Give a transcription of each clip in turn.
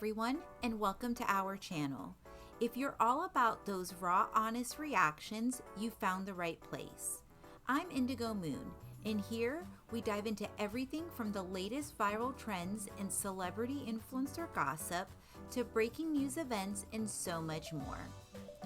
everyone, and welcome to our channel. If you're all about those raw, honest reactions, you found the right place. I'm Indigo Moon, and here we dive into everything from the latest viral trends and celebrity influencer gossip to breaking news events and so much more.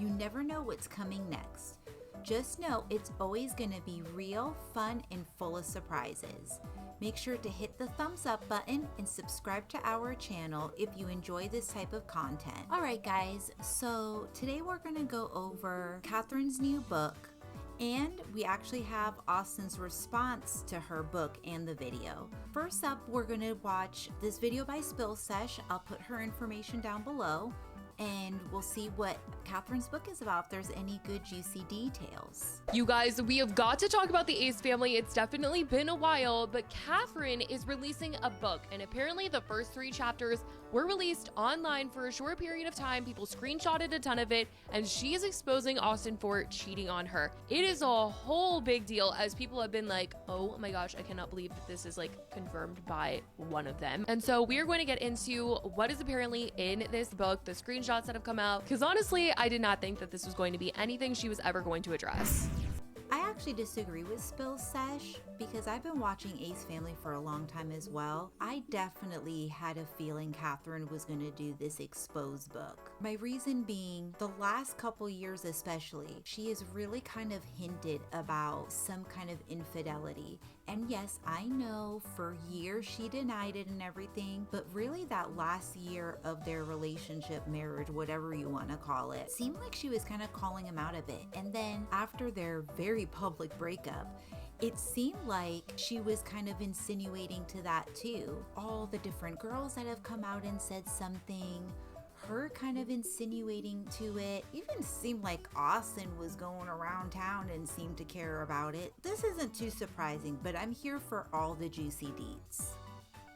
You never know what's coming next. Just know it's always going to be real, fun, and full of surprises. Make sure to hit the thumbs up button and subscribe to our channel if you enjoy this type of content. Alright guys, so today we're going to go over Catherine's new book, and we actually have Austin's response to her book and the video. First up, we're going to watch this video by Spill Sesh. I'll put her information down below, and we'll see what Catherine's book is about, if there's any good juicy details. You guys, we have got to talk about the Ace family. It's definitely been a while, but Catherine is releasing a book, and apparently the first 3 chapters were released online for a short period of time. People screenshotted a ton of it, and she is exposing Austin for cheating on her. It is a whole big deal, as people have been like, oh my gosh, I cannot believe that this is like confirmed by one of them. And so we are going to get into what is apparently in this book, the screenshots that have come out, because honestly, I did not think that this was going to be anything she was ever going to address. I actually disagree with Spill Sesh because I've been watching Ace Family for a long time as well. I definitely had a feeling Catherine was going to do this exposed book. My reason being, the last couple years especially, she has really kind of hinted about some kind of infidelity. And yes, I know for years she denied it and everything, but really that last year of their relationship, marriage, whatever you want to call it, seemed like she was kind of calling him out of it. And then after their very public breakup, it seemed like she was kind of insinuating to that too. All the different girls that have come out and said something, her kind of insinuating to it. Even seemed like Austin was going around town and seemed to care about it. This isn't too surprising, but I'm here for all the juicy deets.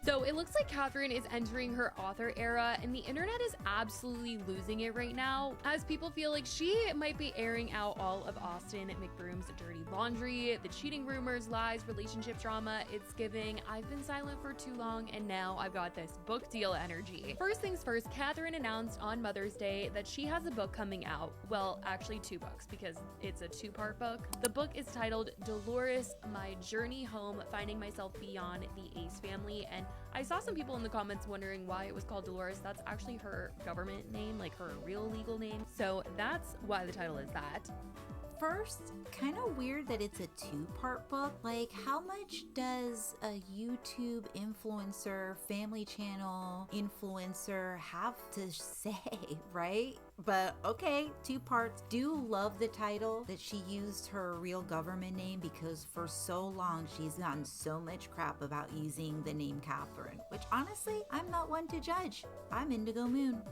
So it looks like Catherine is entering her author era, and the internet is absolutely losing it right now, as people feel like she might be airing out all of Austin McBroom's dirty laundry, the cheating rumors, lies, relationship drama. It's giving, I've been silent for too long and now I've got this book deal energy. First things first, Catherine announced on Mother's Day that she has a book coming out. Well, actually 2 books, because it's a 2-part book. The book is titled Dolores, My Journey Home, Finding Myself Beyond the Ace Family, and I saw some people in the comments wondering why it was called Dolores. That's actually her government name, like her real legal name. So that's why the title is that. First, kind of weird that it's a 2-part book. Like, how much does a YouTube influencer, family channel influencer have to say, right? But okay, 2 parts. Do love the title that she used her real government name, because for so long she's gotten so much crap about using the name Catherine, which honestly, I'm not one to judge. I'm Indigo Moon.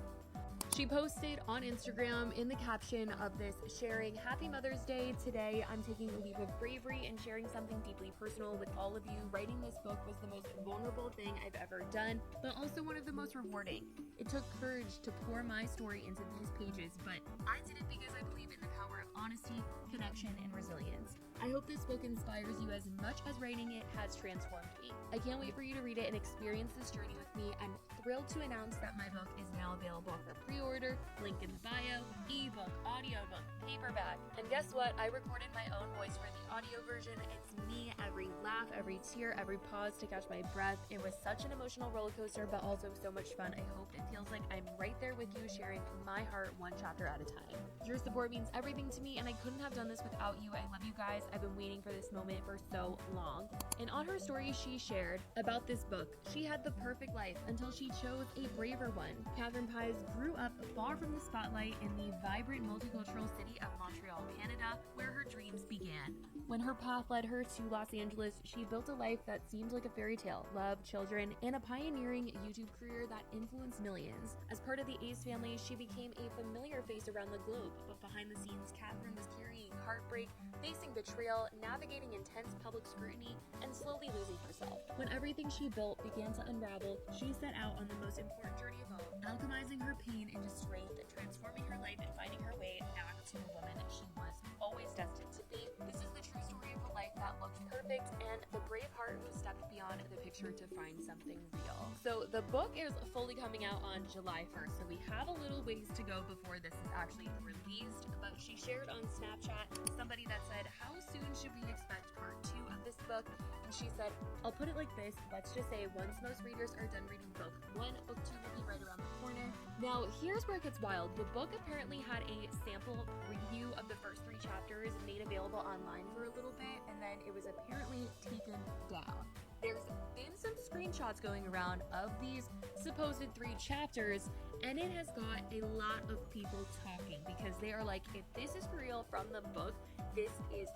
She posted on Instagram in the caption of this, sharing, "Happy Mother's Day. Today I'm taking a leap of bravery and sharing something deeply personal with all of you. Writing this book was the most vulnerable thing I've ever done, but also one of the most rewarding. It took courage to pour my story into these pages, but I did it because I believe in the power of honesty, connection, and resilience. I hope this book inspires you as much as writing it has transformed me. I can't wait for you to read it and experience this journey with me. I'm thrilled to announce that my book is now available for pre-order, link in the bio, ebook, audiobook, paperback. And guess what? I recorded my own voice for the audio version. It's me, every laugh, every tear, every pause to catch my breath. It was such an emotional roller coaster, but also so much fun. I hope it feels like I'm right there with you, sharing from my heart, 1 chapter at a time. Your support means everything to me, and I couldn't have done this without you. I love you guys. I've been waiting for this moment for so long." And on her story, she shared about this book. She had the perfect life until she chose a braver one. Catherine Paiz grew up far from the spotlight in the vibrant multicultural city of Montreal, Canada, where her dreams began. When her path led her to Los Angeles, she built a life that seemed like a fairy tale, love, children, and a pioneering YouTube career that influenced millions. As part of the Ace family, she became a familiar face around the globe, but behind the scenes, Catherine was carrying heartbreak, facing betrayal, navigating intense public scrutiny, and slowly losing herself. When everything she built began to unravel, she set out on the most important journey of all, alchemizing her pain into strength, transforming her life and finding her way back to the woman she was always destined to be. This is the true story of a life that looked perfect and the brave heart who stepped beyond the picture sure to find something real. So the book is fully coming out on July 1st, so we have a little ways to go before this is actually released, but she shared on Snapchat somebody that said, how soon should we expect part 2 of this book? And she said, I'll put it like this, let's just say once most readers are done reading book 1, book 2 will be right around the corner. Now, here's where it gets wild. The book apparently had a sample preview of the first 3 chapters made available online for a little bit, and then it was apparently taken down. There's been some screenshots going around of these supposed 3 chapters, and it has got a lot of people talking because they are like, if this is for real from the book, this is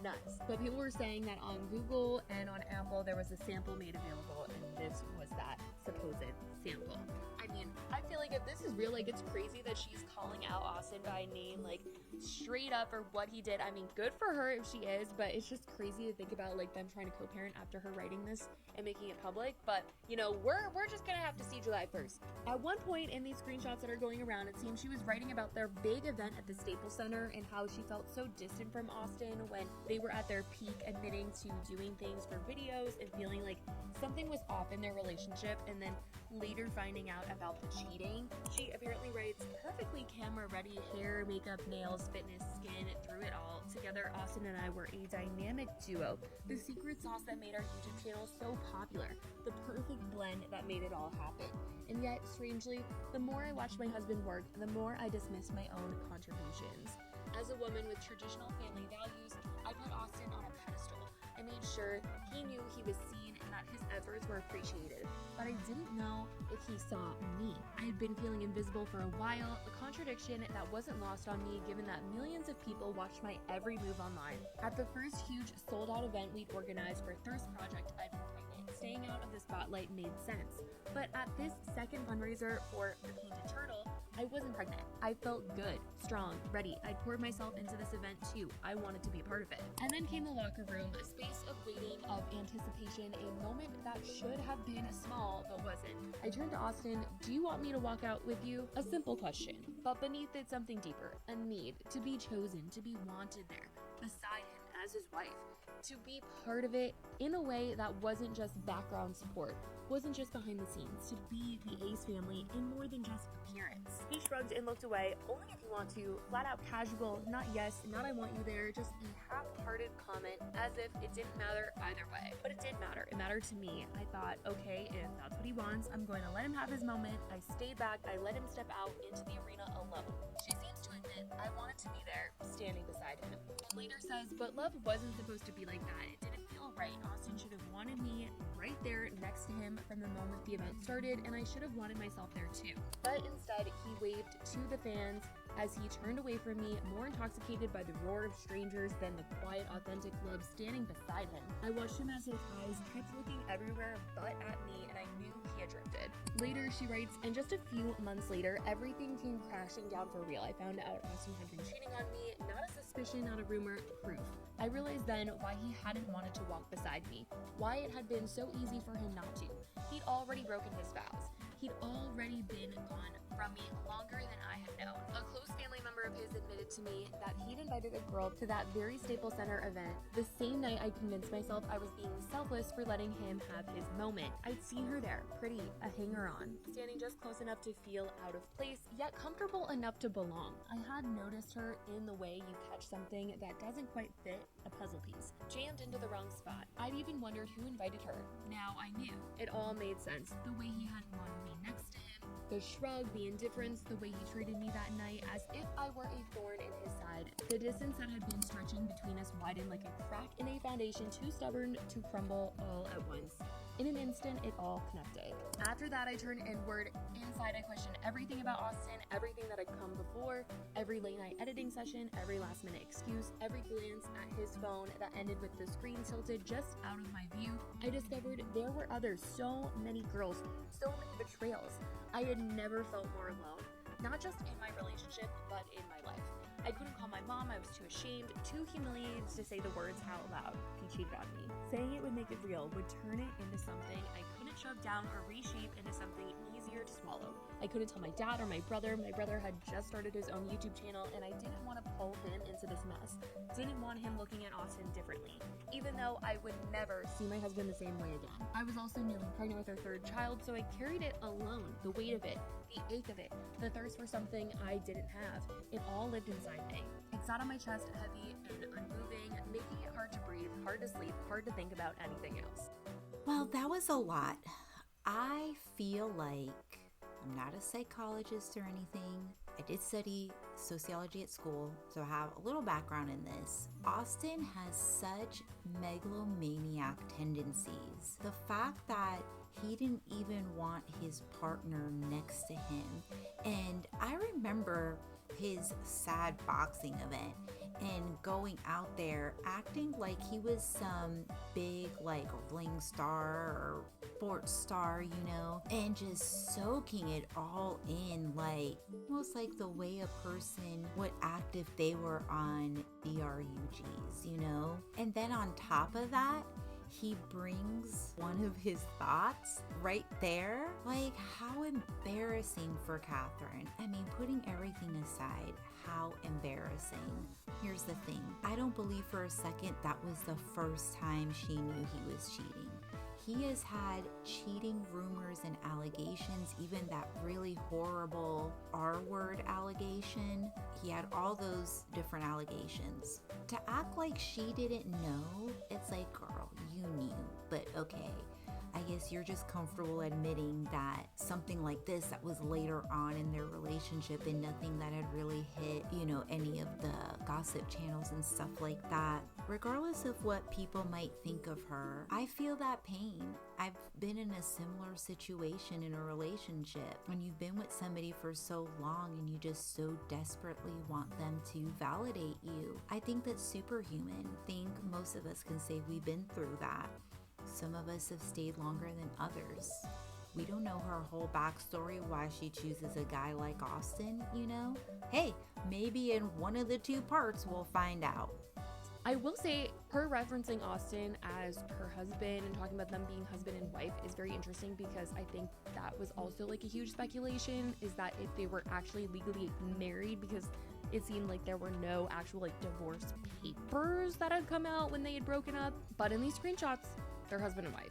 nuts. But people were saying that on Google and on Apple there was a sample made available, and this was that supposed sample. I mean, I feel like if this is real, like, it's crazy that she's calling out Austin by name, like, straight up for what he did. I mean, good for her if she is, but it's just crazy to think about, like, them trying to co-parent after her writing this and making it public. But, you know, we're just gonna have to see July 1st. At one point in these screenshots that are going around, it seems she was writing about their big event at the Staples Center and how she felt so distant from Austin when they were at their peak, admitting to doing things for videos and feeling like something was off in their relationship, and then later finding out about the cheating. She apparently writes, perfectly camera ready, hair, makeup, nails, fitness, skin, through it all. Together, Austin and I were a dynamic duo. The secret sauce that made our YouTube channel so popular. The perfect blend that made it all happen. And yet, strangely, the more I watched my husband work, the more I dismissed my own contributions. As a woman with traditional family values, I put Austin on a pedestal. I made sure he knew he was seen and that his efforts were appreciated. But I didn't know if he saw me. I had been feeling invisible for a while, a contradiction that wasn't lost on me given that millions of people watched my every move online. At the first huge sold-out event we'd organized for Thirst Project, I'd been pregnant. Staying out of the spotlight made sense. But at this second fundraiser for the Painted Turtle, I wasn't pregnant. I felt good, strong, ready. I poured myself into this event too. I wanted to be a part of it. And then came the locker room, a space of waiting, of anticipation, a moment that should have been small but wasn't. I turned to Austin, do you want me to walk out with you? A simple question, but beneath it something deeper, a need to be chosen, to be wanted there, beside him as his wife, to be part of it in a way that wasn't just background support, wasn't just behind the scenes, to be the Ace family in more than just appearance. He shrugged and looked away, only if you want to, flat out casual, not yes, not I want you there, just a half-hearted comment as if it didn't matter either way. But it did matter. It mattered to me. I thought, okay, if that's what he wants, I'm going to let him have his moment. I stayed back. I let him step out into the arena alone. She seems to admit I wanted to be there, standing beside him. And later says, but love wasn't supposed to be like that. It didn't feel right. Austin should have wanted me right there next to him from the moment the event started, and I should have wanted myself there too. But instead, he waved to the fans as he turned away from me, more intoxicated by the roar of strangers than the quiet, authentic love standing beside him. I watched him as his eyes kept looking everywhere but at me, and I knew he had drifted. Later, she writes, and just a few months later, everything came crashing down for real. I found out Austin had been cheating on me, not a suspicion, not a rumor, proof. I realized then why he hadn't wanted to walk beside me, why it had been so easy for him not to. He'd already broken his vows. He'd already been gone from me longer than I had known. A close family member of his admitted to me that he'd invited a girl to that very Staples Center event the same night I convinced myself I was being selfless for letting him have his moment. I'd seen her there, pretty, a hanger-on, standing just close enough to feel out of place, yet comfortable enough to belong. I had noticed her in the way you catch something that doesn't quite fit a puzzle piece, jammed into the wrong spot. I'd even wondered who invited her. Now I knew. It all made sense. The way he had wanted me next to him, the shrug, the indifference, the way he treated me that night as if I were a thorn in his side. The distance that had been stretching between us widened like a crack in a foundation too stubborn to crumble all at once. In an instant, it all connected. After that, I turned inward. Inside, I questioned everything about Austin, everything that had come before, every late-night editing session, every last-minute excuse, every glance at his phone that ended with the screen tilted just out of my view. I discovered there were others, so many girls, so many betrayals. I had never felt more alone, not just in my relationship, but in my life. I couldn't call my mom, I was too ashamed, too humiliated to say the words out loud. He cheated on me. Saying it would make it real, would turn it into something I couldn't shove down or reshape into something easier to swallow. I couldn't tell my dad or my brother. My brother had just started his own YouTube channel, and I didn't want to pull him into this mess. Didn't want him looking at Austin differently, even though I would never see my husband the same way again. I was also newly pregnant with our third child, so I carried it alone. The weight of it, the ache of it, the thirst for something I didn't have. It all lived inside me. It sat on my chest heavy and unmoving, making it hard to breathe, hard to sleep, hard to think about anything else. Well, that was a lot. I feel like I'm not a psychologist or anything. I did study sociology at school, so I have a little background in this. Austin has such megalomaniac tendencies. The fact that he didn't even want his partner next to him. And I remember his sad boxing event and going out there acting like he was some big like ring star or sports star, and just soaking it all in, like almost like the way a person would act if they were on BRUGs, And then on top of that, he brings one of his thoughts right there. Like, how embarrassing for Catherine. I mean, putting everything aside, how embarrassing. Here's the thing. I don't believe for a second that was the first time she knew he was cheating. He has had cheating rumors and allegations, even that really horrible R-word allegation. He had all those different allegations. To act like she didn't know, it's like, girl, you knew, but okay. I guess you're just comfortable admitting that something like this that was later on in their relationship and nothing that had really hit, any of the gossip channels and stuff like that. Regardless of what people might think of her, I feel that pain. I've been in a similar situation in a relationship when you've been with somebody for so long and you just so desperately want them to validate you. I think that's superhuman. I think most of us can say we've been through that. Some of us have stayed longer than others. We don't know her whole backstory, why she chooses a guy like Austin, Hey, maybe in one of the two parts we'll find out. I will say her referencing Austin as her husband and talking about them being husband and wife is very interesting, because I think that was also like a huge speculation, is that if they were actually legally married, because it seemed like there were no actual like divorce papers that had come out when they had broken up. But in these screenshots, they're husband and wife.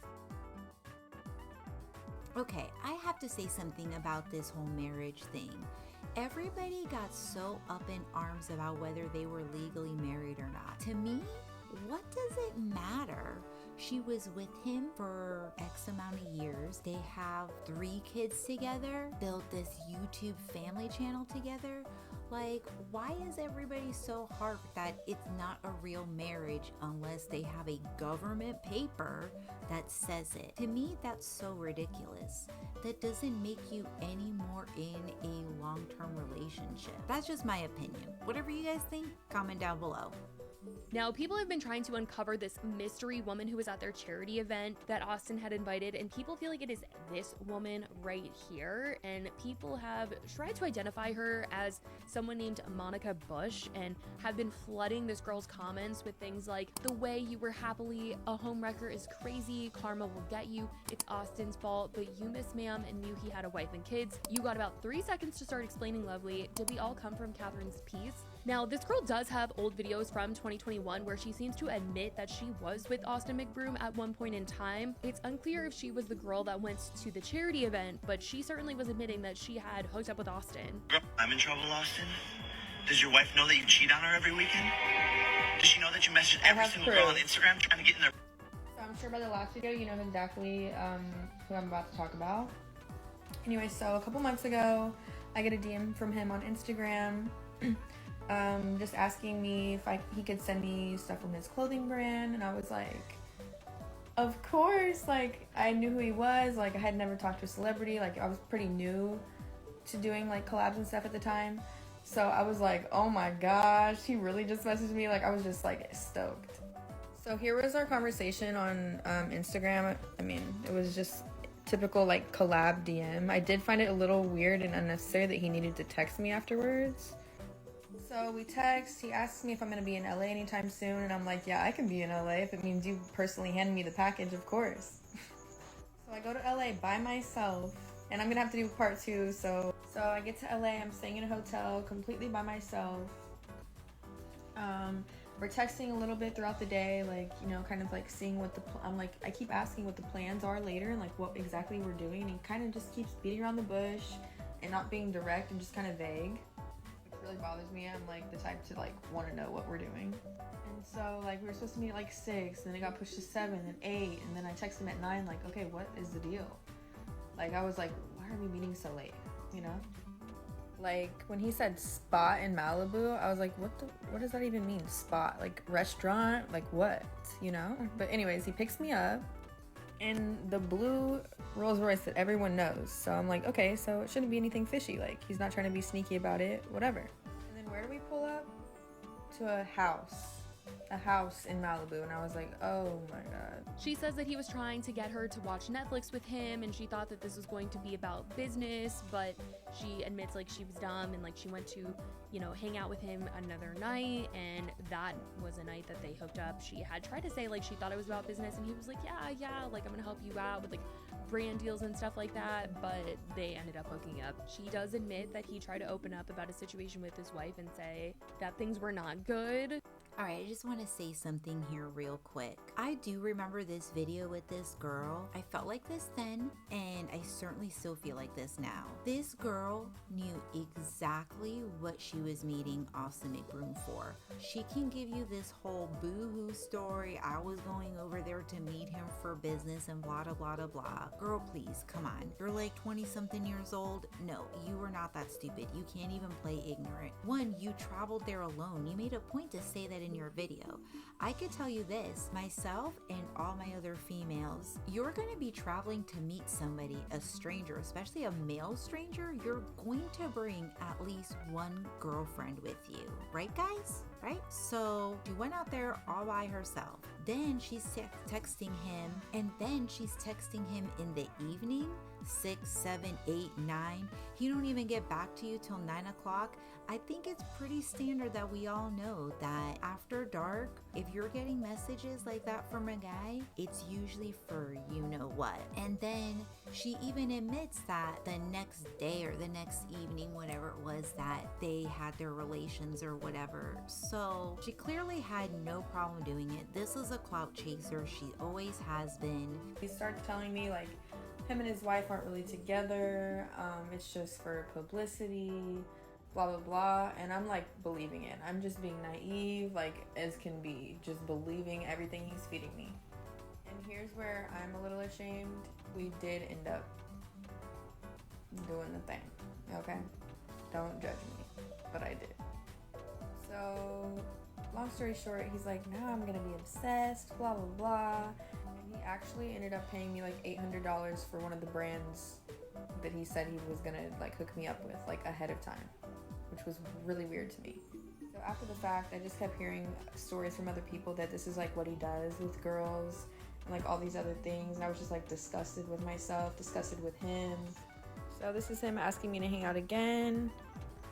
Okay, I have to say something about this whole marriage thing. Everybody got so up in arms about whether they were legally married or not. To me, what does it matter? She was with him for X amount of years. They have 3 kids together, built this YouTube family channel together. Like, why is everybody so hard that it's not a real marriage unless they have a government paper that says it? To me, that's so ridiculous. That doesn't make you any more in a long-term relationship. That's just my opinion. Whatever you guys think, comment down below. Now, people have been trying to uncover this mystery woman who was at their charity event that Austin had invited, and people feel like it is this woman right here. And people have tried to identify her as someone named Monica Bush and have been flooding this girl's comments with things like, the way you were happily a homewrecker is crazy, karma will get you, it's Austin's fault, but you, Miss Ma'am, and knew he had a wife and kids. You got about 3 seconds to start explaining lovely. Did we all come from Catherine's piece? Now, this girl does have old videos from 2021 where she seems to admit that she was with Austin McBroom at one point in time. It's unclear if she was the girl that went to the charity event, but she certainly was admitting that she had hooked up with Austin. I'm in trouble, Austin. Does your wife know that you cheat on her every weekend? Does she know that you message every single girl on Instagram trying to get in their... So I'm sure by the last video you know exactly who I'm about to talk about. Anyway, so a couple months ago, I get a DM from him on Instagram. Just asking me if he could send me stuff from his clothing brand, and I was like, of course. Like, I knew who he was. Like, I had never talked to a celebrity. Like, I was pretty new to doing like collabs and stuff at the time, so I was like, oh my gosh, he really just messaged me. Like, I was just like stoked. So here was our conversation on Instagram. I mean, it was just typical like collab DM. I did find it a little weird and unnecessary that he needed to text me afterwards. So we text, he asks me if I'm going to be in LA anytime soon, and I'm like, yeah, I can be in LA if it means you personally hand me the package, of course. So I go to LA by myself, and I'm gonna have to do part 2. So I get to LA, I'm staying in a hotel completely by myself. We're texting a little bit throughout the day, like, you know, kind of like seeing what I keep asking what the plans are later and like what exactly we're doing, and he kind of just keeps beating around the bush and not being direct and just kind of vague, which really bothers me. I'm like the type to like want to know what we're doing. And so like we were supposed to meet at like 6, and then it got pushed to 7 and 8, and then I texted him at 9 like, okay, what is the deal? Like I was like, why are we meeting so late, you know? Like when he said spot in Malibu, I was like, what does that even mean? Spot, like restaurant, like what, you know? But anyways, he picks me up in the blue Rolls Royce that everyone knows. So I'm like, okay, so it shouldn't be anything fishy. Like he's not trying to be sneaky about it, whatever. And then where do we pull up? To a house in Malibu, and I was like, oh my god. She says that he was trying to get her to watch Netflix with him, and she thought that this was going to be about business, but she admits like she was dumb, and like she went to, you know, hang out with him another night, and that was a night that they hooked up. She had tried to say like she thought it was about business, and he was like, yeah, like I'm gonna help you out with like brand deals and stuff like that, but they ended up hooking up. She does admit that he tried to open up about a situation with his wife and say that things were not good. All right, I just want to say something here real quick. I do remember this video with this girl. I felt like this then, and I certainly still feel like this now. This girl knew exactly what she was meeting Austin McBroom for. She can give you this whole boo-hoo story. I was going over there to meet him for business and blah, blah, blah, blah, blah. Girl, please, come on. You're like 20-something years old. No, you are not that stupid. You can't even play ignorant. One, you traveled there alone. You made a point to say that in your video. I could tell you this, myself and all my other females, you're going to be traveling to meet somebody, a stranger, especially a male stranger. You're going to bring at least one girlfriend with you, right guys? Right? So she went out there all by herself. Then she's texting him, and then she's texting him in the evening, 6, 7, 8, 9. He don't even get back to you till 9 o'clock. I think it's pretty standard that we all know that after dark, if you're getting messages like that from a guy, it's usually for you know what. And then she even admits that the next day or the next evening, whatever it was, that they had their relations or whatever. So she clearly had no problem doing it. This is a clout chaser. She always has been. He starts telling me like him and his wife aren't really together. It's just for publicity. Blah blah blah, and I'm like believing it. I'm just being naive, like as can be, just believing everything he's feeding me. And here's where I'm a little ashamed. We did end up doing the thing, okay? Don't judge me, but I did. So, long story short, he's like, now I'm gonna be obsessed, blah blah blah. And he actually ended up paying me like $800 for one of the brands that he said he was gonna like hook me up with, like ahead of time, which was really weird to me. So after the fact, I just kept hearing stories from other people that this is like what he does with girls and like all these other things, and I was just like disgusted with myself, disgusted with him. So this is him asking me to hang out again,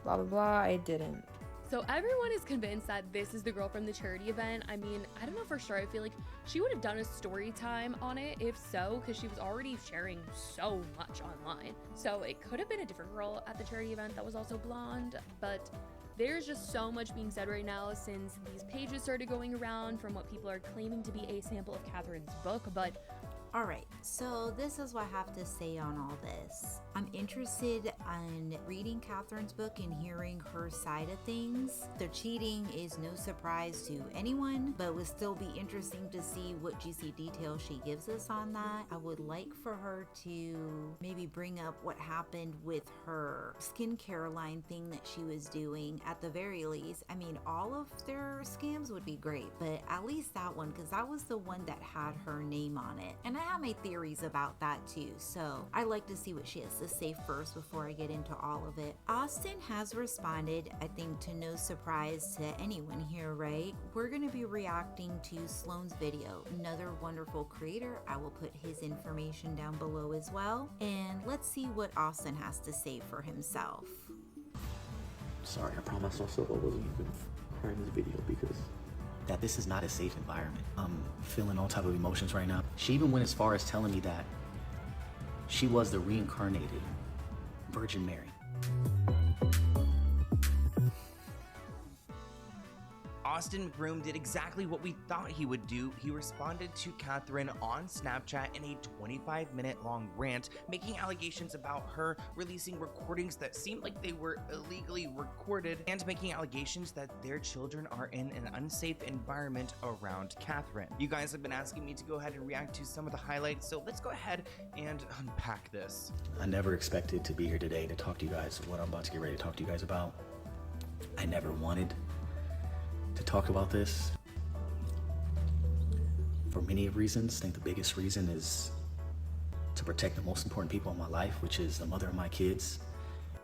blah blah blah. I didn't. So everyone is convinced that this is the girl from the charity event. I mean, I don't know for sure. I feel like she would have done a story time on it if so, because she was already sharing so much online. So it could have been a different girl at the charity event that was also blonde, but there's just so much being said right now since these pages started going around from what people are claiming to be a sample of Catherine's book. But all right, so this is what I have to say on all this. I'm interested in reading Catherine's book and hearing her side of things. The cheating is no surprise to anyone, but would still be interesting to see what juicy details she gives us on that. I would like for her to maybe bring up what happened with her skincare line thing that she was doing at the very least. I mean, all of their scams would be great, but at least that one, because that was the one that had her name on it. And I have my theories about that too, so I like to see what she has to say first before I get into all of it. Austin has responded, I think to no surprise to anyone here, right? We're going to be reacting to Sloane's video, another wonderful creator. I will put his information down below as well, and let's see what Austin has to say for himself. Sorry, I promised myself I wasn't even crying this video because that this is not a safe environment. I'm feeling all type of emotions right now. She even went as far as telling me that She was the reincarnated Virgin Mary. Austin McBroom did exactly what we thought he would do. He responded to Catherine on Snapchat in a 25-minute long rant, making allegations about her releasing recordings that seemed like they were illegally recorded, and making allegations that their children are in an unsafe environment around Catherine. You guys have been asking me to go ahead and react to some of the highlights, so let's go ahead and unpack this. I never expected to be here today to talk to you guys what I'm about to get ready to talk to you guys about. I never wanted to talk about this for many reasons. I think the biggest reason is to protect the most important people in my life, which is the mother of my kids.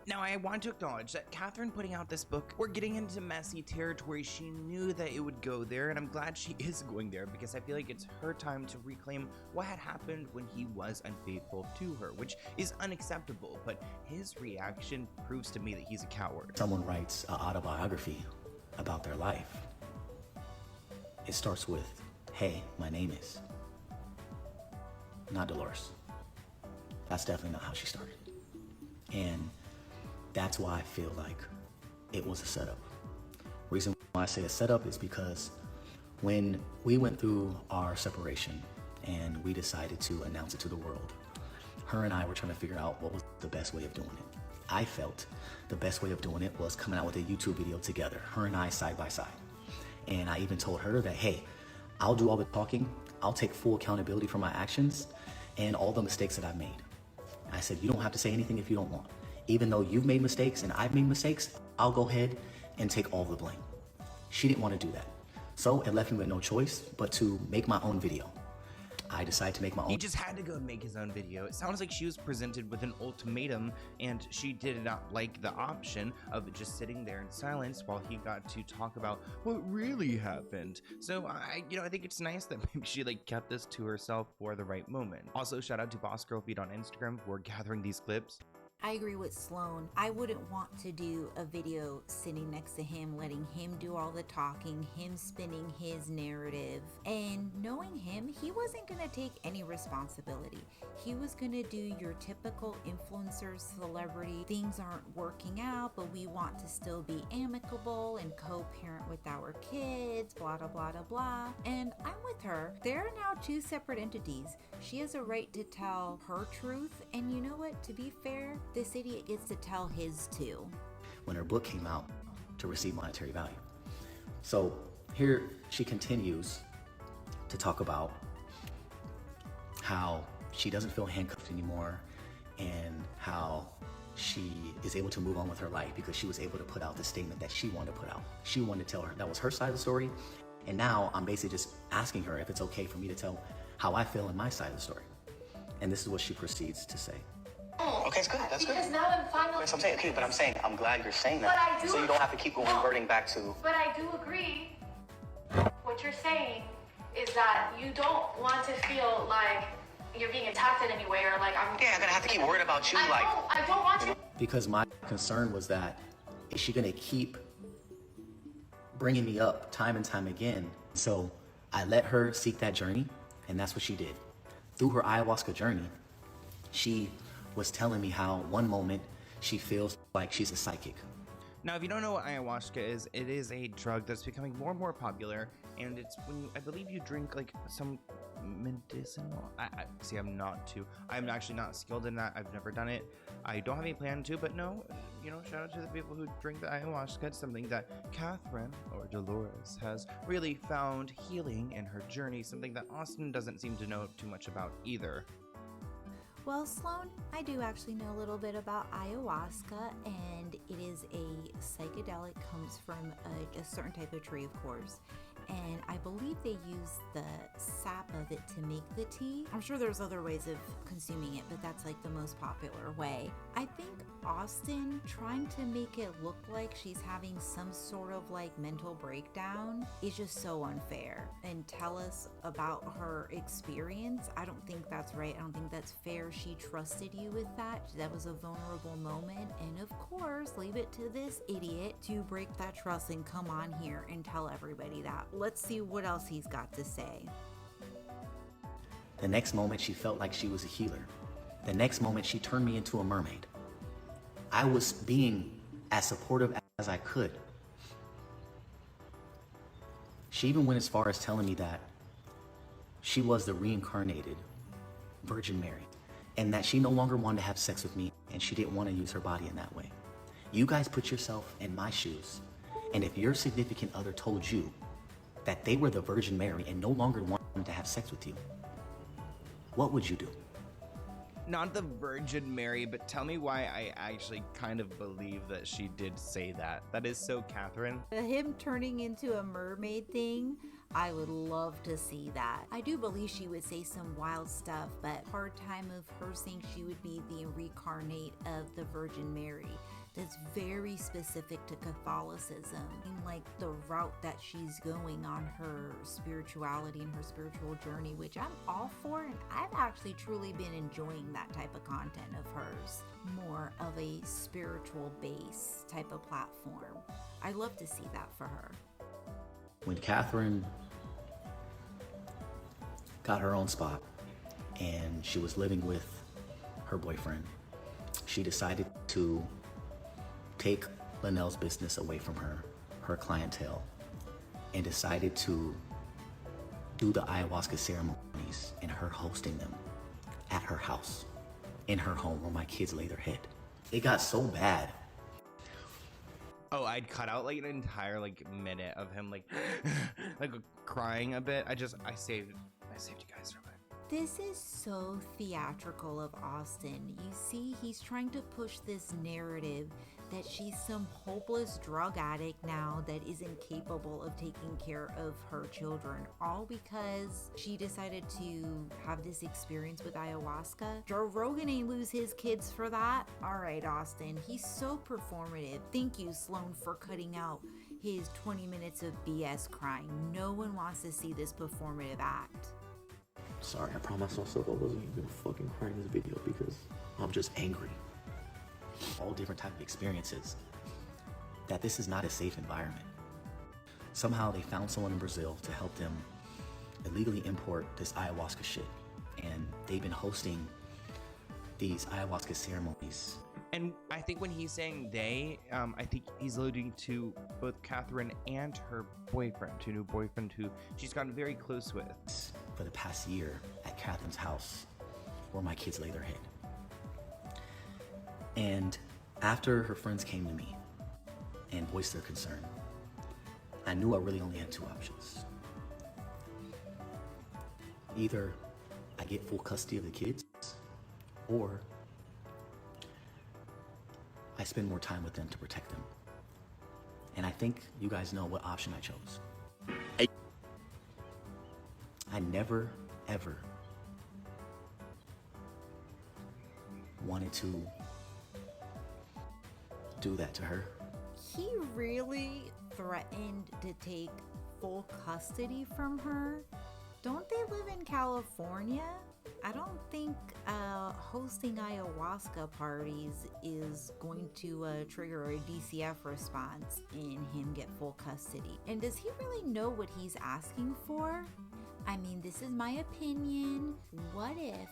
Now, I want to acknowledge that Catherine putting out this book, we're getting into messy territory. She knew that it would go there, and I'm glad she is going there because I feel like it's her time to reclaim what had happened when he was unfaithful to her, which is unacceptable, but his reaction proves to me that he's a coward. Someone writes an autobiography about their life. It starts with, hey, my name is. Not Dolores. That's definitely not how she started. And that's why I feel like it was a setup. Reason why I say a setup is because when we went through our separation and we decided to announce it to the world, her and I were trying to figure out what was the best way of doing it. I felt the best way of doing it was coming out with a YouTube video together, her and I side by side. And I even told her that, hey, I'll do all the talking, I'll take full accountability for my actions and all the mistakes that I've made. I said, you don't have to say anything if you don't want. Even though you've made mistakes and I've made mistakes, I'll go ahead and take all the blame. She didn't want to do that. So it left me with no choice but to make my own video. I decided to make my own. He just had to go and make his own video. It sounds like she was presented with an ultimatum and she did not like the option of just sitting there in silence while he got to talk about what really happened. So I think it's nice that maybe she kept this to herself for the right moment. Also, shout out to Boss Girl Feed on Instagram for gathering these clips. I agree with Sloan. I wouldn't want to do a video sitting next to him, letting him do all the talking, him spinning his narrative. And knowing him, he wasn't going to take any responsibility. He was going to do your typical influencer celebrity. Things aren't working out, but we want to still be amicable and co-parent with our kids, blah, blah, blah, blah, blah. And I'm with her. They're now two separate entities. She has a right to tell her truth. And you know what? To be fair, this idiot gets to tell his too. When her book came out to receive monetary value. So here she continues to talk about how she doesn't feel handcuffed anymore and how she is able to move on with her life because she was able to put out the statement that she wanted to put out. She wanted to tell her that was her side of the story. And now I'm basically just asking her if it's okay for me to tell how I feel in my side of the story. And this is what she proceeds to say. Okay, it's good. That's good. Because now I'm finally. That's what I'm saying. Okay, but I'm saying I'm glad you're saying that. But I do. So you don't have to keep reverting back to. But I do agree. What you're saying is that you don't want to feel like you're being attacked in any way or like I'm. Yeah, I'm gonna have to keep worried about you. I don't want to. Because my concern was that, is she gonna keep bringing me up time and time again? So I let her seek that journey, and that's what she did. Through her ayahuasca journey, she was telling me how one moment she feels like she's a psychic. Now, if you don't know what ayahuasca is, it is a drug that's becoming more and more popular, and it's when I believe you drink some medicinal. I'm actually not skilled in that. I've never done it. I don't have any plan to, but no, shout out to the people who drink the ayahuasca. It's something that Catherine or Dolores has really found healing in her journey, something that Austin doesn't seem to know too much about either. Well, Sloan, I do actually know a little bit about ayahuasca, and it is a psychedelic, comes from a certain type of tree, of course. And I believe they use the sap of it to make the tea. I'm sure there's other ways of consuming it, but that's the most popular way. I think Austin trying to make it look like she's having some sort of mental breakdown is just so unfair. And tell us about her experience. I don't think that's right. I don't think that's fair. She trusted you with that. That was a vulnerable moment. And of course, leave it to this idiot to break that trust and come on here and tell everybody that. Let's see what else he's got to say. The next moment, she felt like she was a healer. The next moment, she turned me into a mermaid. I was being as supportive as I could. She even went as far as telling me that she was the reincarnated Virgin Mary, and that she no longer wanted to have sex with me, and she didn't want to use her body in that way. You guys put yourself in my shoes, and if your significant other told you that they were the Virgin Mary and no longer wanted to have sex with you, what would you do? Not the Virgin Mary, but tell me why I actually kind of believe that she did say that. That is so Catherine. Him turning into a mermaid thing, I would love to see that. I do believe she would say some wild stuff, but hard time of her saying she would be the reincarnate of the Virgin Mary. That's very specific to Catholicism, like the route that she's going on her spirituality and her spiritual journey, which I'm all for, and I've actually truly been enjoying that type of content of hers. More of a spiritual base type of platform. I love to see that for her. When Catherine got her own spot and she was living with her boyfriend, she decided to take Linnell's business away from her clientele, and decided to do the ayahuasca ceremonies and her hosting them at her house, in her home where my kids lay their head. It got so bad. Oh, I'd cut out like an entire minute of him like crying a bit. I saved you guys from it. This is so theatrical of Austin. You see, he's trying to push this narrative that she's some hopeless drug addict now that is incapable of taking care of her children, all because she decided to have this experience with ayahuasca. Joe Rogan ain't lose his kids for that. All right, Austin, he's so performative. Thank you, Sloan, for cutting out his 20 minutes of BS crying. No one wants to see this performative act. Sorry, I promised myself I wasn't even gonna fucking cry in this video because I'm just angry. All different type of experiences, that this is not a safe environment. Somehow they found someone in Brazil to help them illegally import this ayahuasca shit, and they've been hosting these ayahuasca ceremonies. And I think when he's saying they, I think he's alluding to both Catherine and her boyfriend, her new boyfriend who she's gotten very close with. For the past year at Catherine's house where my kids lay their head. And after her friends came to me and voiced their concern, I knew I really only had two options. Either I get full custody of the kids, or I spend more time with them to protect them. And I think you guys know what option I chose. I never, ever wanted to do that to her. He really threatened to take full custody from her. Don't they live in California? I don't think hosting ayahuasca parties is going to trigger a DCF response and him get full custody. And does he really know what he's asking for? I mean, this is my opinion. What if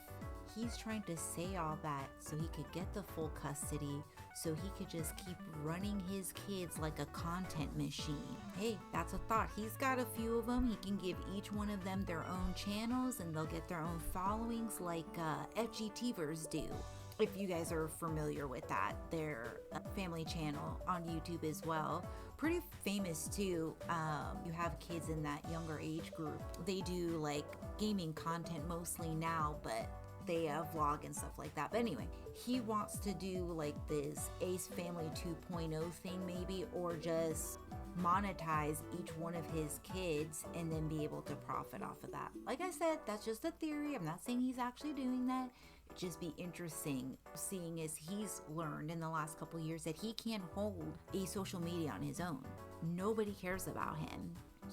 he's trying to say all that so he could get the full custody, so he could just keep running his kids like a content machine? Hey, that's a thought. He's got a few of them. He can give each one of them their own channels and they'll get their own followings like FGTvers do. If you guys are familiar with that, their family channel on YouTube as well. Pretty famous too. You have kids in that younger age group. They do like gaming content mostly now, but they vlog and stuff like that. But anyway, he wants to do like this Ace Family 2.0 thing maybe, or just monetize each one of his kids and then be able to profit off of that. Like I said, that's just a theory. I'm not saying he's actually doing that. It'd just be interesting seeing as he's learned in the last couple years that he can't hold a social media on his own. Nobody cares about him.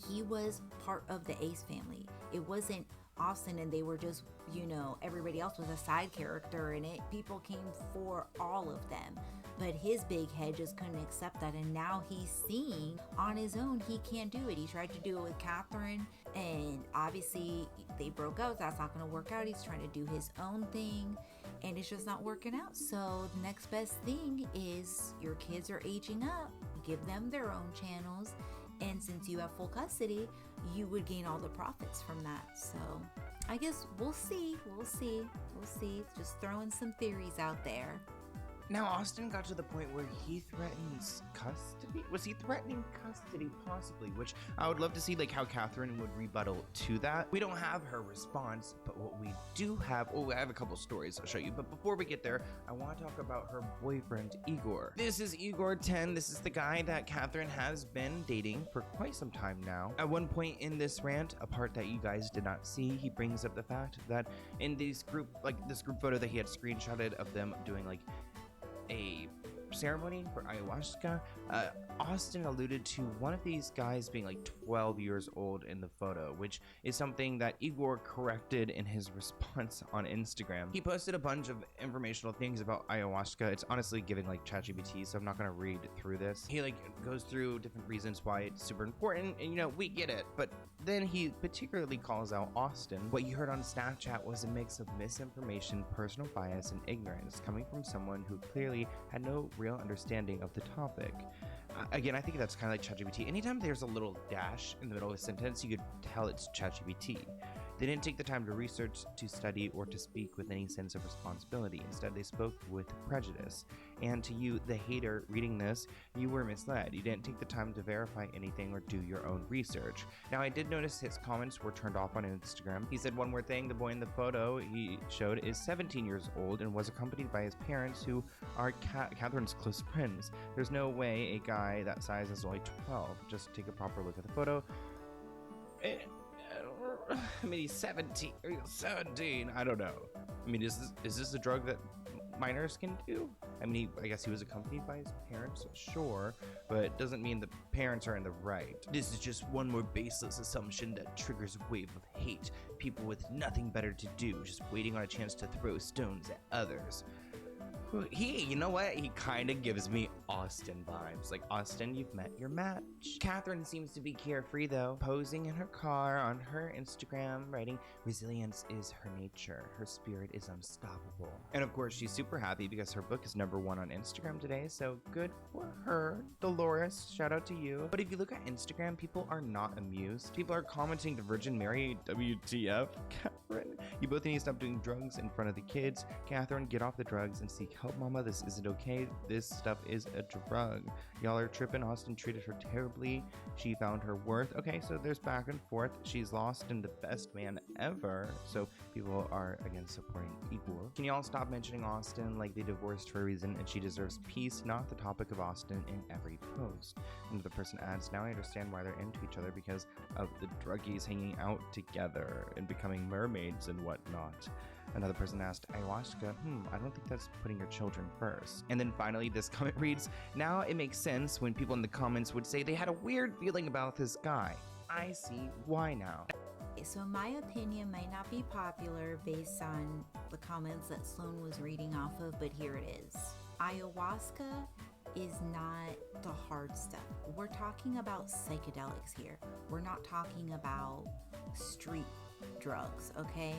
He was part of the Ace family. It wasn't Austin and they were just, everybody else was a side character in it. People came for all of them. But his big head just couldn't accept that. And now he's seeing on his own he can't do it. He tried to do it with Catherine, and obviously they broke up. That's not going to work out. He's trying to do his own thing, and it's just not working out. So the next best thing is your kids are aging up. Give them their own channels. And since you have full custody, you would gain all the profits from that. So I guess we'll see. Just throwing some theories out there. Now, Austin got to the point where he threatens custody? Was he threatening custody, possibly? Which I would love to see, like, how Catherine would rebuttal to that. We don't have her response, but what we do have... Oh, I have a couple stories I'll show you. But before we get there, I want to talk about her boyfriend, Igor. This is Igor 10. This is the guy that Catherine has been dating for quite some time now. At one point in this rant, a part that you guys did not see, he brings up the fact that in this group photo that he had screenshotted of them doing, like, a ceremony for ayahuasca, Austin alluded to one of these guys being like 12 years old in the photo, which is something that Igor corrected in his response on Instagram. He posted a bunch of informational things about ayahuasca. It's honestly giving like ChatGPT, so I'm not gonna read through this. He like goes through different reasons why it's super important, and we get it, but then he particularly calls out Austin. What you heard on Snapchat was a mix of misinformation, personal bias, and ignorance coming from someone who clearly had no real understanding of the topic. Again, I think that's kind of like ChatGPT. Anytime there's a little dash in the middle of a sentence, you could tell it's ChatGPT. They didn't take the time to research, to study, or to speak with any sense of responsibility. Instead, they spoke with prejudice. And to you, the hater, reading this, you were misled. You didn't take the time to verify anything or do your own research. Now, I did notice his comments were turned off on Instagram. He said one more thing. The boy in the photo he showed is 17 years old and was accompanied by his parents, who are Catherine's close friends. There's no way a guy that size is only 12. Just take a proper look at the photo. I mean, he's 17. I don't know. I mean, is this a drug that minors can do? I mean, I guess he was accompanied by his parents, sure, but it doesn't mean the parents are in the right. This is just one more baseless assumption that triggers a wave of hate. People with nothing better to do, just waiting on a chance to throw stones at others. You know what? He kind of gives me Austin vibes. Like, Austin, you've met your match. Catherine seems to be carefree, though, posing in her car on her Instagram, writing, "Resilience is her nature. Her spirit is unstoppable." And of course, she's super happy because her book is #1 on Instagram today, so good for her. Dolores, shout out to you. But if you look at Instagram, people are not amused. People are commenting, "The Virgin Mary, WTF, Catherine? You both need to stop doing drugs in front of the kids. Catherine, get off the drugs and seek help, mama. This isn't okay. This stuff is a drug. Y'all are tripping. Austin treated her terribly. She found her worth." Okay, so there's back and forth. She's lost in the best man ever. So people are, again, supporting Igor. Can y'all stop mentioning Austin like they divorced for a reason and she deserves peace, not the topic of Austin in every post? Another person adds, "Now I understand why they're into each other, because of the druggies hanging out together and becoming mermaids and whatnot." Another person asked, "Ayahuasca? I don't think that's putting your children first." And then finally, this comment reads, "Now it makes sense when people in the comments would say they had a weird feeling about this guy. I see why now." So my opinion might not be popular based on the comments that Sloan was reading off of, but here it is. Ayahuasca is not the hard stuff. We're talking about psychedelics here. We're not talking about street drugs, okay?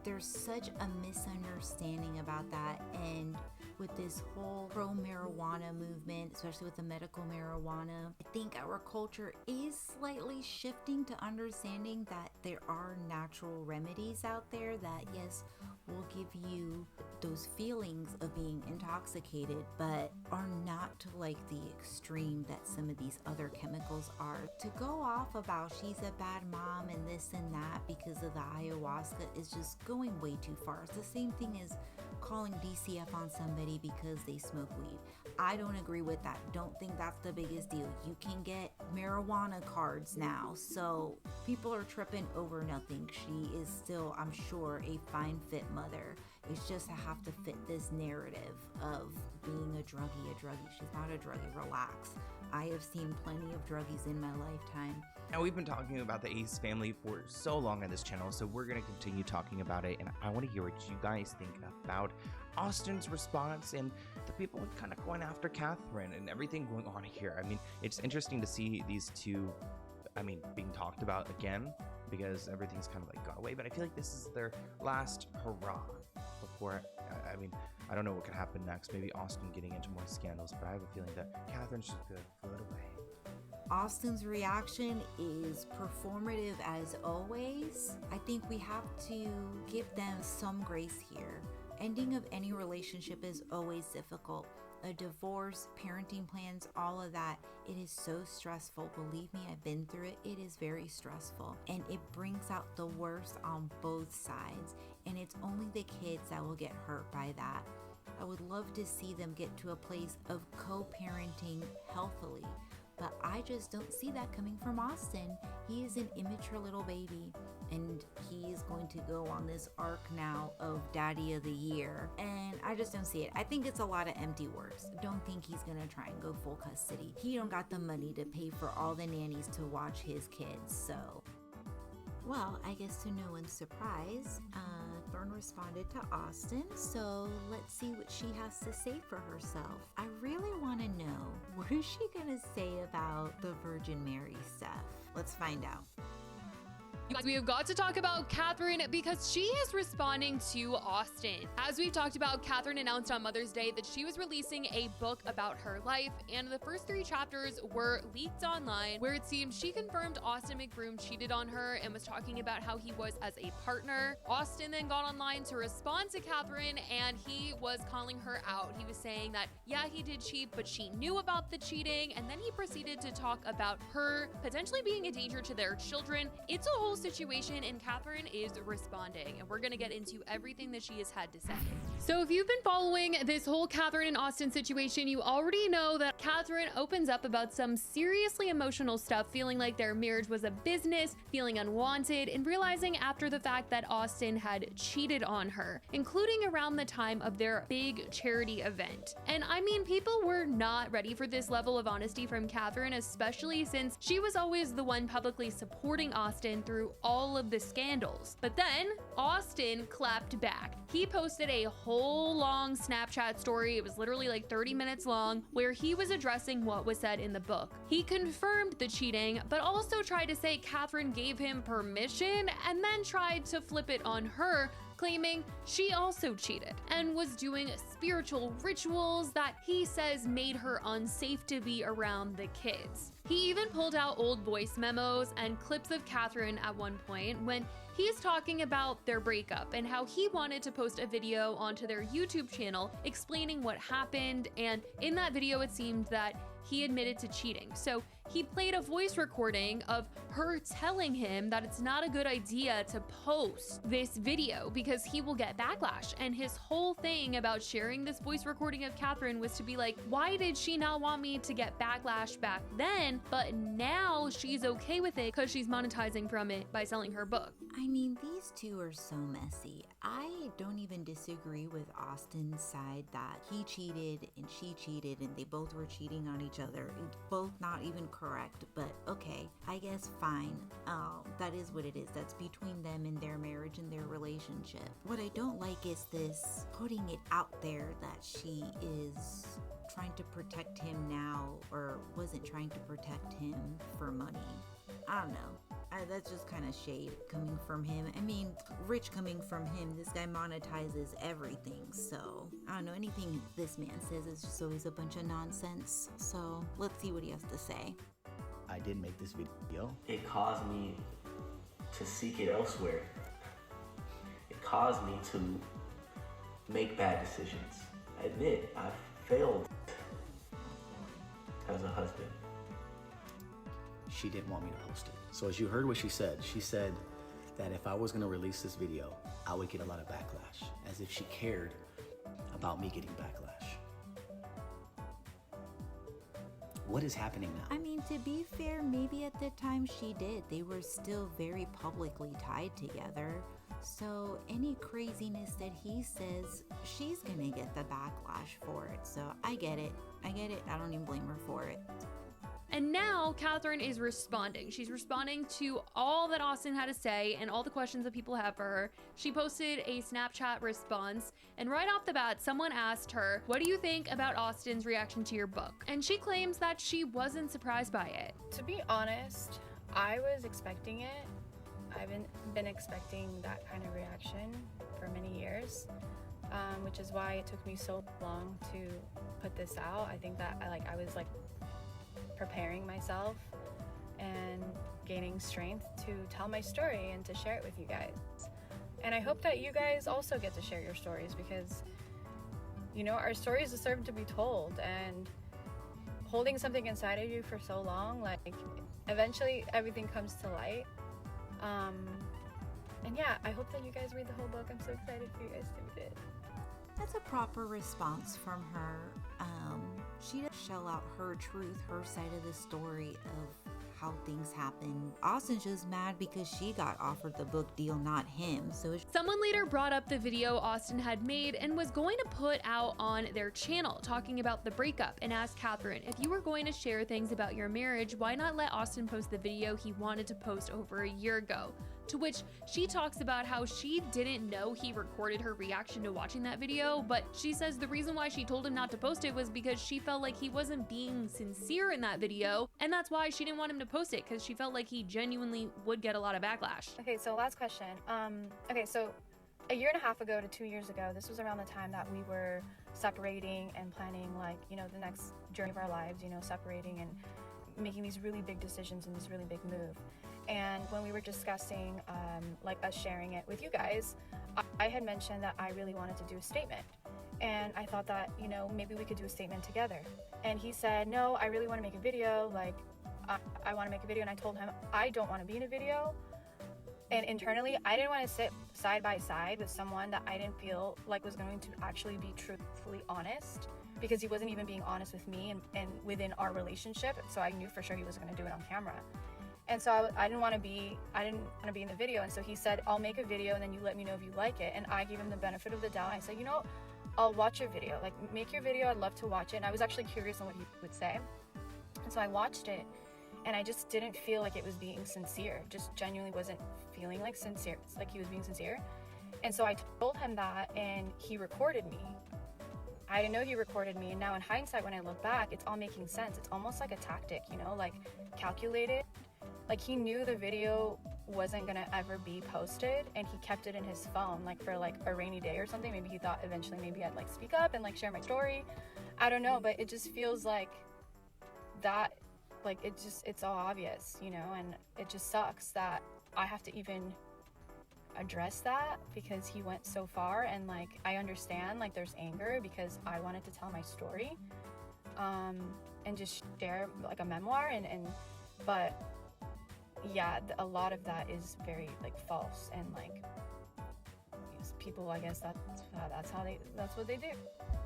There's such a misunderstanding about that, and with this whole pro-marijuana movement, especially with the medical marijuana, I think our culture is slightly shifting to understanding that there are natural remedies out there that, yes, will give you those feelings of being intoxicated, but are not to like the extreme that some of these other chemicals are. To go off about she's a bad mom and this and that because of the ayahuasca is just going way too far. It's the same thing as calling DCF on somebody because they smoke weed. I don't agree with that. Don't think that's the biggest deal. You can get marijuana cards now, so people are tripping over nothing. She is still, I'm sure, a fine fit mother. It's just to have to fit this narrative of being a druggie. She's not a druggie, relax. I have seen plenty of druggies in my lifetime. And we've been talking about the Ace family for so long on this channel, so we're going to continue talking about it, and I want to hear what you guys think about Austin's response and the people kind of going after Catherine and everything going on here. I mean, it's interesting to see these two, being talked about again, because everything's kind of like gone away, but I feel like this is their last hurrah before, I don't know what could happen next. Maybe Austin getting into more scandals, but I have a feeling that Catherine's just going to float away. Austin's reaction is performative as always. I think we have to give them some grace here. Ending of any relationship is always difficult. A divorce, parenting plans, all of that, it is so stressful. Believe me, I've been through it. It is very stressful, and it brings out the worst on both sides, and it's only the kids that will get hurt by that. I would love to see them get to a place of co-parenting healthily, but I just don't see that coming from Austin. He is an immature little baby, and he is going to go on this arc now of Daddy of the Year, and I just don't see it. I think it's a lot of empty words. Don't think he's gonna try and go full custody. He don't got the money to pay for all the nannies to watch his kids, so. Well, I guess to no one's surprise, Thorne responded to Austin, so let's see what she has to say for herself. I really want to know, what is she gonna say about the Virgin Mary stuff? Let's find out. You guys, we have got to talk about Catherine because she is responding to Austin. As we've talked about, Catherine announced on Mother's Day that she was releasing a book about her life, and the first 3 chapters were leaked online, where it seemed she confirmed Austin McBroom cheated on her and was talking about how he was as a partner. Austin then got online to respond to Catherine, and he was calling her out. He was saying that, yeah, he did cheat, but she knew about the cheating, and then he proceeded to talk about her potentially being a danger to their children. It's a whole situation, and Catherine is responding, and we're gonna get into everything that she has had to say. So if you've been following this whole Catherine and Austin situation, you already know that Catherine opens up about some seriously emotional stuff, feeling like their marriage was a business, feeling unwanted, and realizing after the fact that Austin had cheated on her, including around the time of their big charity event. And I mean, people were not ready for this level of honesty from Catherine, especially since she was always the one publicly supporting Austin through all of the scandals. But then Austin clapped back. He posted a whole long Snapchat story. It was literally like 30 minutes long, where he was addressing what was said in the book. He confirmed the cheating, but also tried to say Catherine gave him permission, and then tried to flip it on her, claiming she also cheated and was doing spiritual rituals that he says made her unsafe to be around the kids. He even pulled out old voice memos and clips of Catherine at one point when he's talking about their breakup and how he wanted to post a video onto their YouTube channel explaining what happened, and in that video it seemed that he admitted to cheating. So he played a voice recording of her telling him that it's not a good idea to post this video because he will get backlash. And his whole thing about sharing this voice recording of Catherine was to be like, why did she not want me to get backlash back then, but now she's okay with it because she's monetizing from it by selling her book? I mean, these two are so messy. I don't even disagree with Austin's side that he cheated and she cheated and they both were cheating on each other. It's both not even correct, but okay, I guess fine. That is what it is. That's between them and their marriage and their relationship. What I don't like is this putting it out there that she is trying to protect him now, or wasn't trying to protect him for money. I don't know. That's just kind of shade coming from him. I mean, rich coming from him. This guy monetizes everything. So I don't know, anything this man says is just always a bunch of nonsense. So let's see what he has to say. I did make this video. It caused me to seek it elsewhere. It caused me to make bad decisions. I admit, I've failed as a husband. She didn't want me to post it. So as you heard what she said that if I was gonna release this video, I would get a lot of backlash, as if she cared about me getting backlash. What is happening now? I mean, to be fair, maybe at the time she did. They were still very publicly tied together. So any craziness that he says, she's gonna get the backlash for it. So I get it. I don't even blame her for it. And now Catherine is responding. She's responding to all that Austin had to say and all the questions that people have for her. She posted a Snapchat response, and right off the bat, someone asked her, "What do you think about Austin's reaction to your book?" And she claims that she wasn't surprised by it. To be honest, I was expecting it. I've been expecting that kind of reaction for many years, which is why it took me so long to put this out. I think that I was preparing myself and gaining strength to tell my story and to share it with you guys. And I hope that you guys also get to share your stories, because our stories deserve to be told, and holding something inside of you for so long, eventually everything comes to light. And yeah, I hope that you guys read the whole book. I'm so excited for you guys to read it. That's a proper response from her. She does shell out her truth, her side of the story of how things happen. Austin's just mad because she got offered the book deal, not him. So someone later brought up the video Austin had made and was going to put out on their channel talking about the breakup, and asked Catherine, if you were going to share things about your marriage, why not let Austin post the video he wanted to post over a year ago? To which she talks about how she didn't know he recorded her reaction to watching that video, but she says the reason why she told him not to post it was because she felt like he wasn't being sincere in that video, and that's why she didn't want him to post it, because she felt like he genuinely would get a lot of backlash. Okay, so last question. Okay, so a year and a half ago to 2 years ago, this was around the time that we were separating and planning the next journey of our lives, separating and making these really big decisions and this really big move. And when we were discussing us sharing it with you guys, I had mentioned that I really wanted to do a statement. And I thought that, maybe we could do a statement together. And he said, no, I really want to make a video. I want to make a video. And I told him, I don't want to be in a video. And internally, I didn't want to sit side by side with someone that I didn't feel like was going to actually be truthfully honest, because he wasn't even being honest with me and within our relationship. So I knew for sure he wasn't going to do it on camera. And so I didn't want to be in the video. And so he said, I'll make a video and then you let me know if you like it. And I gave him the benefit of the doubt. I said, I'll watch your video. Make your video. I'd love to watch it. And I was actually curious on what he would say. And so I watched it, and I just didn't feel like it was being sincere. Just genuinely wasn't feeling like sincere. It's like he was being sincere. And so I told him that, and he recorded me. I didn't know he recorded me. And now in hindsight, when I look back, it's all making sense. It's almost like a tactic, calculated. He knew the video wasn't gonna ever be posted, and he kept it in his phone for a rainy day or something. Maybe he thought eventually maybe I'd speak up and share my story. I don't know, but it just feels like that, it's all obvious, and it just sucks that I have to even address that, because he went so far. And I understand there's anger because I wanted to tell my story and just share a memoir, but yeah, a lot of that is very false, and people, I guess that's what they do.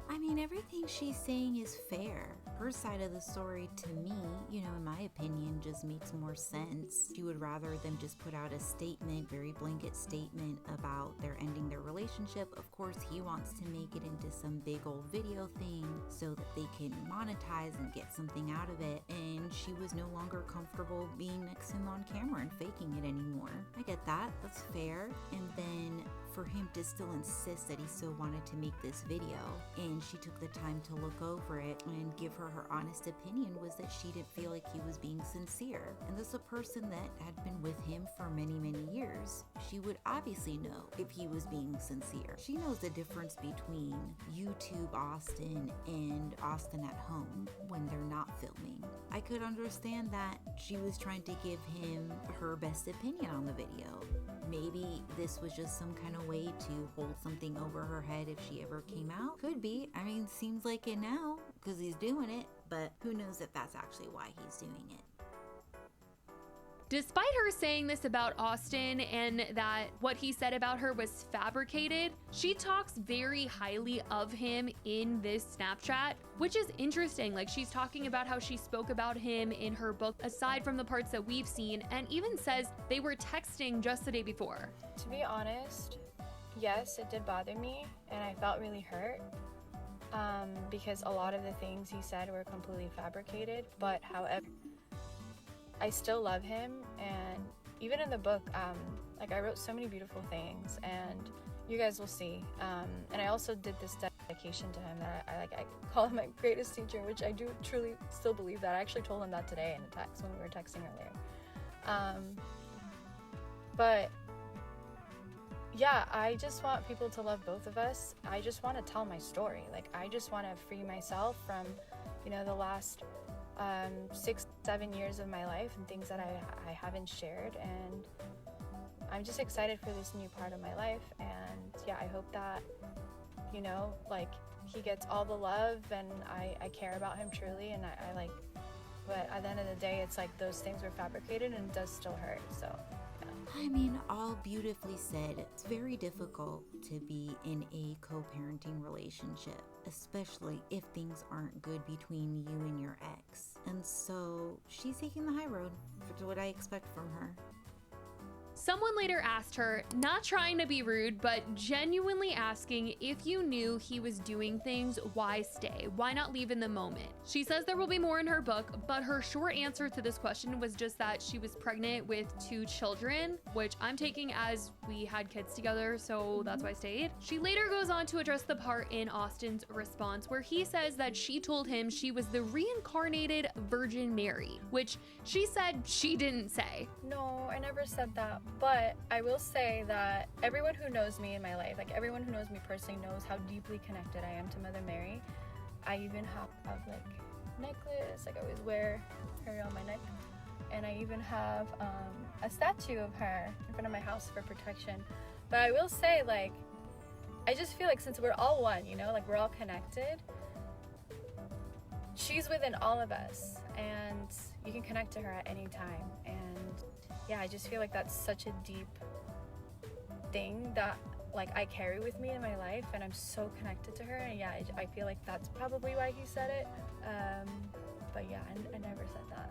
I mean, everything she's saying is fair. Her side of the story, to me, in my opinion, just makes more sense. She would rather them just put out a statement, very blanket statement about they're ending their relationship. Of course, he wants to make it into some big old video thing so that they can monetize and get something out of it. And she was no longer comfortable being next to him on camera and faking it anymore. I get that. That's fair. And then for him to still insist that he still wanted to make this video, and she took the time to look over it and give her honest opinion, was that she didn't feel like he was being sincere. And this is a person that had been with him for many, many years. She would obviously know if he was being sincere. She knows the difference between YouTube Austin and Austin at home when they're not filming. I could understand that she was trying to give him her best opinion on the video. Maybe this was just some kind of way to hold something over her head if she ever came out. Could be. I mean, seems like it now because he's doing it, but who knows if that's actually why he's doing it. Despite her saying this about Austin and that what he said about her was fabricated, she talks very highly of him in this Snapchat, which is interesting. She's talking about how she spoke about him in her book, aside from the parts that we've seen, and even says they were texting just the day before. To be honest, yes, it did bother me, and I felt really hurt. Because a lot of the things he said were completely fabricated, but however, I still love him, and even in the book, like I wrote so many beautiful things, and you guys will see. And I also did this dedication to him that I call him my greatest teacher, which I do truly still believe that. I actually told him that today in a text when we were texting earlier. But yeah, I just want people to love both of us. I just want to tell my story. Like, I just want to free myself from, you know, the last 6-7 years of my life and things that I haven't shared. And I'm just excited for this new part of my life. And yeah, I hope that, you know, like, he gets all the love, and I care about him truly, and I like, but at the end of the day, it's like those things were fabricated, and it does still hurt. So I mean, all beautifully said. It's very difficult to be in a co-parenting relationship, especially if things aren't good between you and your ex. And so she's taking the high road, for what I expect from her. Someone later asked her, not trying to be rude, but genuinely asking, if you knew he was doing things, why stay? Why not leave in the moment? She says there will be more in her book, but her short answer to this question was just that she was pregnant with 2 children, which I'm taking as we had kids together, so that's why I stayed. She later goes on to address the part in Austin's response where he says that she told him she was the reincarnated Virgin Mary, which she said she didn't say. no, I never said that. But I will say that everyone who knows me in my life, like everyone who knows me personally, knows how deeply connected I am to Mother Mary. I even have like necklace, like I always wear her on my neck, and I even have a statue of her in front of my house for protection. But I will say, like, I just feel like since we're all one, you know, like we're all connected, she's within all of us, and you can connect to her at any time. And yeah, I just feel like that's such a deep thing that like I carry with me in my life, and I'm so connected to her. And yeah, I feel like that's probably why he said it. But yeah, I never said that.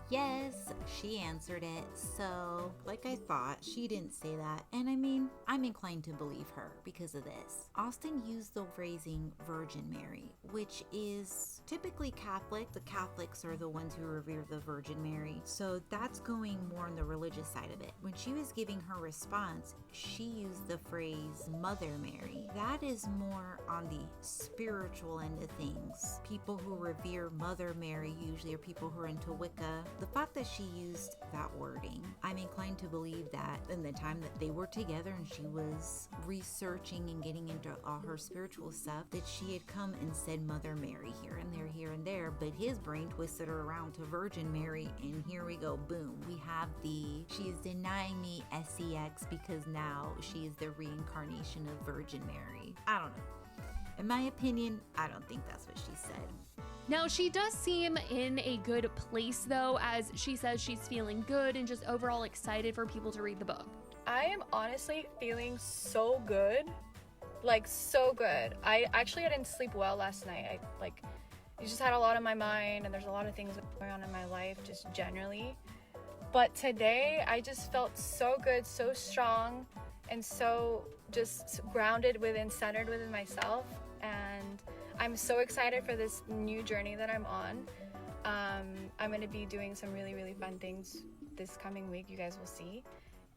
Yes, she answered it. So, like I thought, she didn't say that. And I mean, I'm inclined to believe her because of this. Austin used the phrasing Virgin Mary, which is typically Catholic. The Catholics are the ones who revere the Virgin Mary. So that's going more on the religious side of it. When she was giving her response, she used the phrase Mother Mary. That is more on the spiritual end of things. People who revere Mother Mary usually are people who are into Wicca. The fact that she used that wording, I'm inclined to believe that in the time that they were together and she was researching and getting into all her spiritual stuff, that she had come and said Mother Mary here and there, but his brain twisted her around to Virgin Mary, and here we go, boom. We have she is denying me sex because now she is the reincarnation of Virgin Mary. I don't know. In my opinion, I don't think that's what she said. Now, she does seem in a good place though, as she says she's feeling good and just overall excited for people to read the book. I am honestly feeling so good, like so good. I didn't sleep well last night. I just had a lot on my mind, and there's a lot of things going on in my life just generally. But today I just felt so good, so strong, and so just grounded centered within myself. And I'm so excited for this new journey that I'm on. I'm going to be doing some really, really fun things this coming week. You guys will see.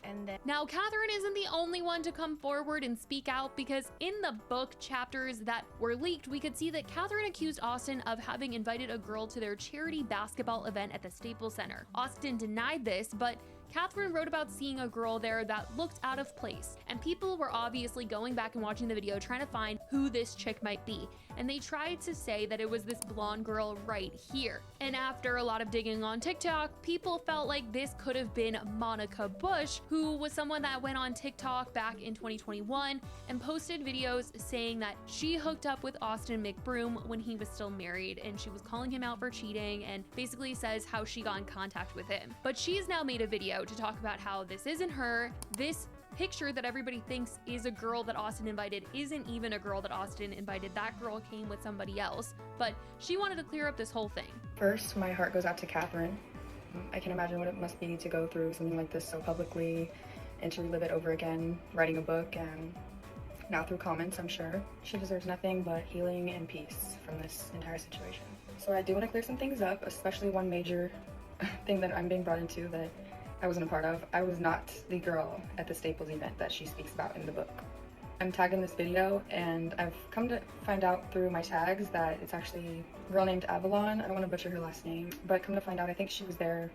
And then now, Catherine isn't the only one to come forward and speak out, because in the book chapters that were leaked, we could see that Catherine accused Austin of having invited a girl to their charity basketball event at the Staples Center. Austin denied this, but Catherine wrote about seeing a girl there that looked out of place, and people were obviously going back and watching the video trying to find who this chick might be, and they tried to say that it was this blonde girl right here. And after a lot of digging on TikTok, people felt like this could have been Monica Bush, who was someone that went on TikTok back in 2021 and posted videos saying that she hooked up with Austin McBroom when he was still married, and she was calling him out for cheating, and basically says how she got in contact with him. But she's now made a video to talk about how this isn't her. This picture that everybody thinks is a girl that Austin invited isn't even a girl that Austin invited. That girl came with somebody else, but she wanted to clear up this whole thing. First, my heart goes out to Catherine. I can imagine what it must be to go through something like this so publicly and to relive it over again, writing a book, and now through comments, I'm sure. She deserves nothing but healing and peace from this entire situation. So I do want to clear some things up, especially one major thing that I'm being brought into that I wasn't a part of. I was not the girl at the Staples event that she speaks about in the book. I'm tagged in this video, and I've come to find out through my tags that it's actually a girl named Avalon. I don't want to butcher her last name, but come to find out, I think she was there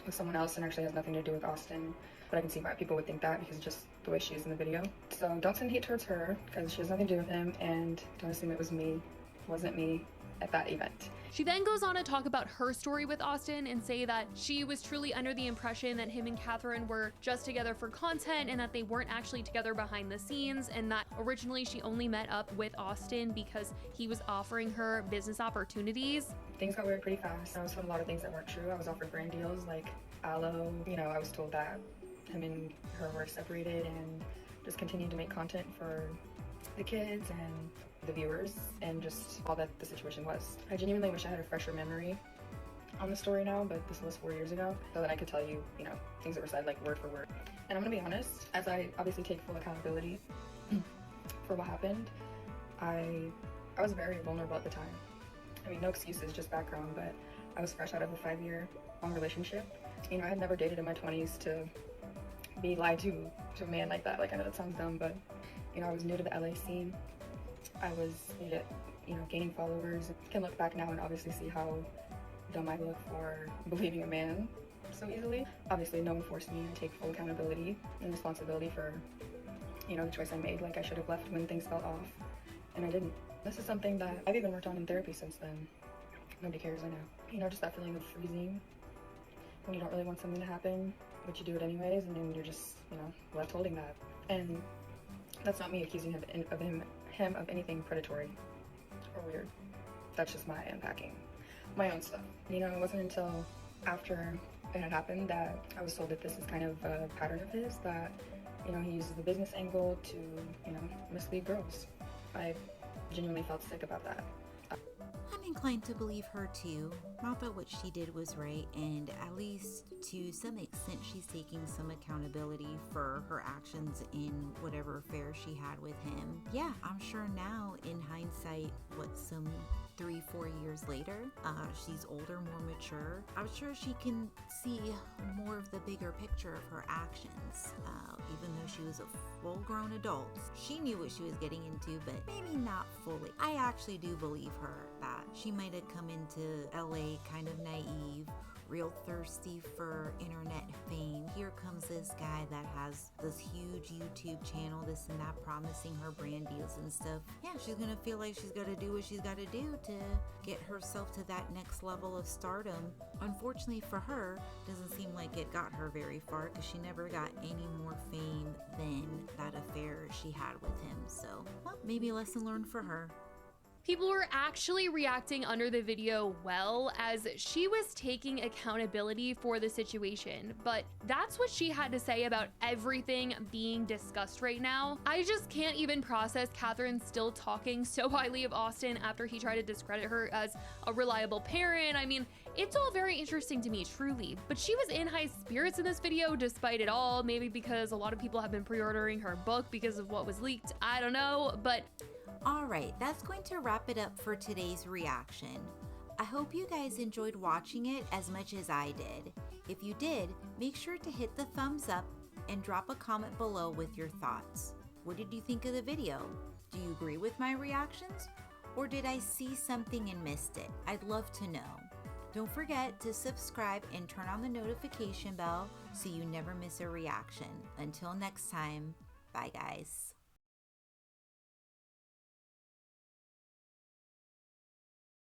with someone else and actually has nothing to do with Austin. But I can see why people would think that because just the way she is in the video. So don't send hate towards her because she has nothing to do with him, and don't assume it was me. It wasn't me at that event. She then goes on to talk about her story with Austin and say that she was truly under the impression that him and Catherine were just together for content and that they weren't actually together behind the scenes, and that originally she only met up with Austin because he was offering her business opportunities. Things got weird pretty fast. I was told a lot of things that weren't true. I was offered brand deals like aloe. You know, I was told that him and her were separated and just continued to make content for the kids and the viewers, and just all that the situation was. I genuinely wish I had a fresher memory on the story now, but this was 4 years ago, so that I could tell you, you know, things that were said like word for word. And I'm gonna be honest, as I obviously take full accountability for what happened, I was very vulnerable at the time. I mean, no excuses, just background, but I was fresh out of a 5-year long relationship. You know, I had never dated in my 20s to be lied to a man like that. Like, I know that sounds dumb, but you know, I was new to the LA scene. I was, you know, gaining followers. I can look back now and obviously see how dumb I look for believing a man so easily. Obviously, no one forced me to take full accountability and responsibility for, you know, the choice I made. Like, I should have left when things fell off, and I didn't. This is something that I've even worked on in therapy since then. Nobody cares, I know. You know, just that feeling of freezing when you don't really want something to happen, but you do it anyways, and then you're just, you know, left holding that. And that's not me accusing him of anything predatory or weird. That's just my unpacking my own stuff. You know, it wasn't until after it had happened that I was told that this is kind of a pattern of his, that, you know, he uses the business angle to, you know, mislead girls. I genuinely felt sick about that. I'm inclined to believe her too. Not that what she did was right, and at least to some extent she's taking some accountability for her actions in whatever affair she had with him. Yeah, I'm sure now in hindsight, some 3-4 years later, she's older, more mature. I'm sure she can see more of the bigger picture of her actions. Even though she was a full-grown adult, she knew what she was getting into, but maybe not fully. I actually do believe her that she might have come into LA kind of naive, real thirsty for internet fame. Here comes this guy that has this huge YouTube channel, this and that, promising her brand deals and stuff. Yeah, she's gonna feel like she's gotta do what she's gotta do to get herself to that next level of stardom. Unfortunately for her, doesn't seem like it got her very far, because she never got any more fame than that affair she had with him. So, well, maybe a lesson learned for her. People were actually reacting under the video well, as she was taking accountability for the situation, but that's what she had to say about everything being discussed right now. I just can't even process Catherine still talking so highly of Austin after he tried to discredit her as a reliable parent. I mean, it's all very interesting to me, truly, but she was in high spirits in this video despite it all, maybe because a lot of people have been pre-ordering her book because of what was leaked. I don't know, but Alright, that's going to wrap it up for today's reaction. I hope you guys enjoyed watching it as much as I did. If you did, make sure to hit the thumbs up and drop a comment below with your thoughts. What did you think of the video? Do you agree with my reactions? Or did I see something and missed it? I'd love to know. Don't forget to subscribe and turn on the notification bell so you never miss a reaction. Until next time, bye guys.